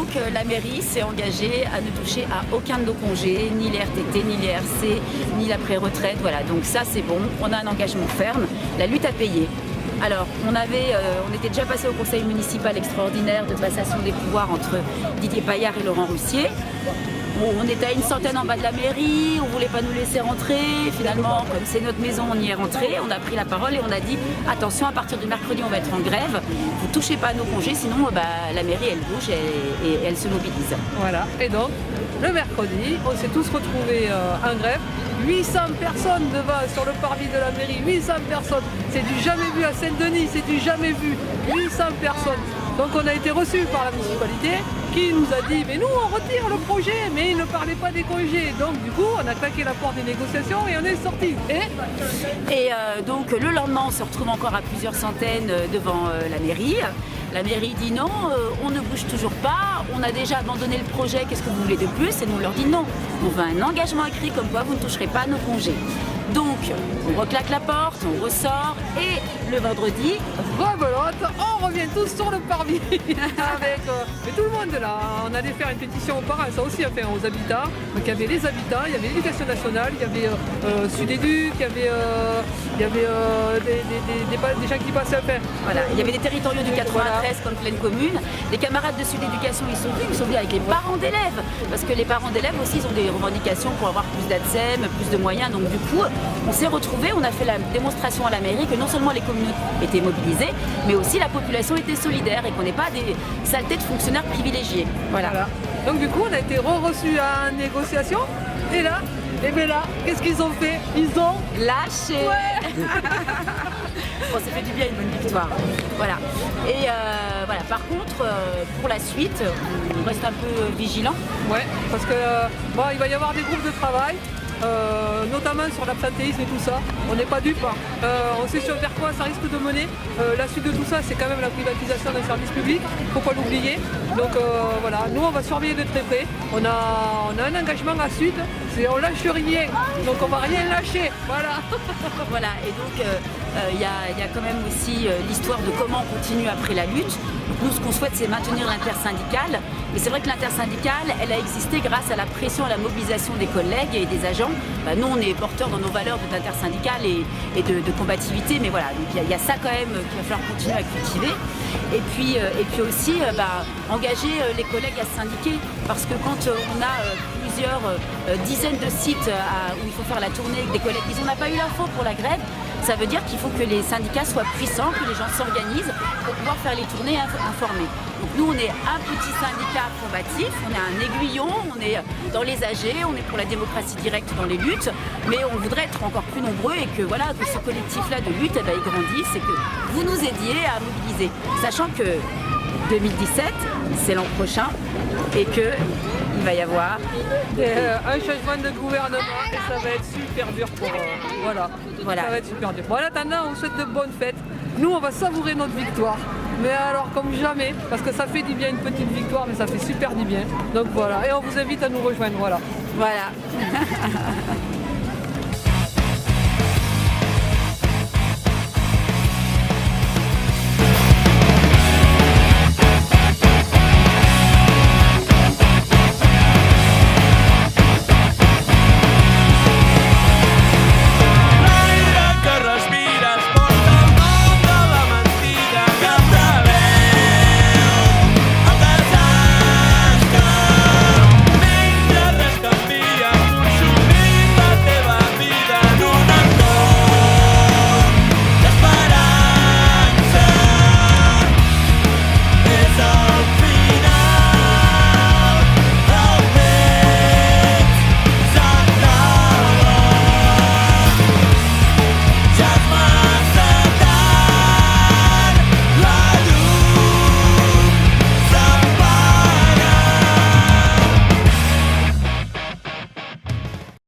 donc la mairie s'est engagée à ne toucher à aucun de nos congés, ni les RTT, ni les RC, ni la pré-retraite. Voilà, donc ça c'est bon, on a un engagement ferme, la lutte a payé. Alors, on était déjà passé au conseil municipal extraordinaire de passation des pouvoirs entre Didier Paillard et Laurent Russier. Bon, on était à une centaine en bas de la mairie, on ne voulait pas nous laisser rentrer. Finalement, comme c'est notre maison, on y est rentré. On a pris la parole et on a dit attention, à partir de mercredi, on va être en grève. Vous ne touchez pas à nos congés, sinon la mairie, elle bouge et elle se mobilise. Voilà, et donc, le mercredi, on s'est tous retrouvés en grève. 800 personnes devant sur le parvis de la mairie, 800 personnes. C'est du jamais vu à Saint-Denis, c'est du jamais vu. 800 personnes. Donc on a été reçus par la municipalité qui nous a dit mais nous on retire le projet, mais il ne parlait pas des congés. Donc du coup on a claqué la porte des négociations et on est sorti. Et donc le lendemain on se retrouve encore à plusieurs centaines devant la mairie. La mairie dit non, on ne bouge toujours pas, on a déjà abandonné le projet, qu'est-ce que vous voulez de plus? Et nous on leur dit non, on veut un engagement écrit comme quoi vous ne toucherez pas à nos congés. Donc on reclaque la porte, on ressort et le vendredi, rebelote, on revient tous sur le parvis avec mais tout le monde là. On allait faire une pétition aux parents, ça aussi enfin, aux habitants. Donc il y avait les habitants, il y avait l'éducation nationale, il y avait Sud-Éduc, il y avait des gens qui passaient enfin. Voilà, il y avait des territoriaux du 93 comme pleine commune. Les camarades de Sud-Éducation ils sont venus avec les parents d'élèves. Parce que les parents d'élèves aussi ils ont des revendications pour avoir plus d'ATSEM, plus de moyens. Donc du coup, on s'est retrouvés, on a fait la démonstration à la mairie que non seulement les communautés étaient mobilisées, mais aussi la population était solidaire et qu'on n'est pas des saletés de fonctionnaires privilégiés. Voilà. Donc du coup, on a été reçus en négociation. Et là, qu'est-ce qu'ils ont fait? Ils ont lâché. Ouais. Bon, ça fait du bien une bonne victoire. Voilà. Et voilà. Par contre, pour la suite, on reste un peu vigilant. Ouais, parce que bon, il va y avoir des groupes de travail. Notamment sur l'absentéisme et tout ça, on n'est pas dupes. On sait vers quoi ça risque de mener. La suite de tout ça, c'est quand même la privatisation d'un service public, faut pas l'oublier. Donc voilà, nous on va surveiller de très près. On a un engagement à suite, on lâche rien, donc on va rien lâcher. Voilà. Voilà, et donc il y a quand même aussi l'histoire de comment on continue après la lutte. Donc, nous, ce qu'on souhaite, c'est maintenir l'intersyndicale. Mais c'est vrai que l'intersyndicale, elle a existé grâce à la pression, à la mobilisation des collègues et des agents. Nous, on est porteurs dans nos valeurs d'intersyndicale et de combativité. Mais voilà, donc il y a ça quand même qu'il va falloir continuer à cultiver. Et puis aussi, engager les collègues à se syndiquer. Parce que quand on a plusieurs dizaines de sites où il faut faire la tournée avec des collègues qui disent on n'a pas eu l'info pour la grève, ça veut dire qu'il faut que les syndicats soient puissants, que les gens s'organisent pour pouvoir faire les tournées informées. Donc nous, on est un petit syndicat combatif, on est un aiguillon, on est dans les AG, on est pour la démocratie directe dans les luttes, mais on voudrait être encore plus nombreux et que, voilà, que ce collectif-là de lutte il grandisse et que vous nous aidiez à mobiliser. Sachant que 2017, c'est l'an prochain et que il va y avoir un changement de gouvernement et ça va être super dur pour voilà. Ça va être super dur. Bon, en attendant, on vous souhaite de bonnes fêtes. Nous, on va savourer notre victoire. Mais alors comme jamais, parce que ça fait du bien une petite victoire, mais ça fait super du bien. Donc voilà, et on vous invite à nous rejoindre. Voilà. Voilà.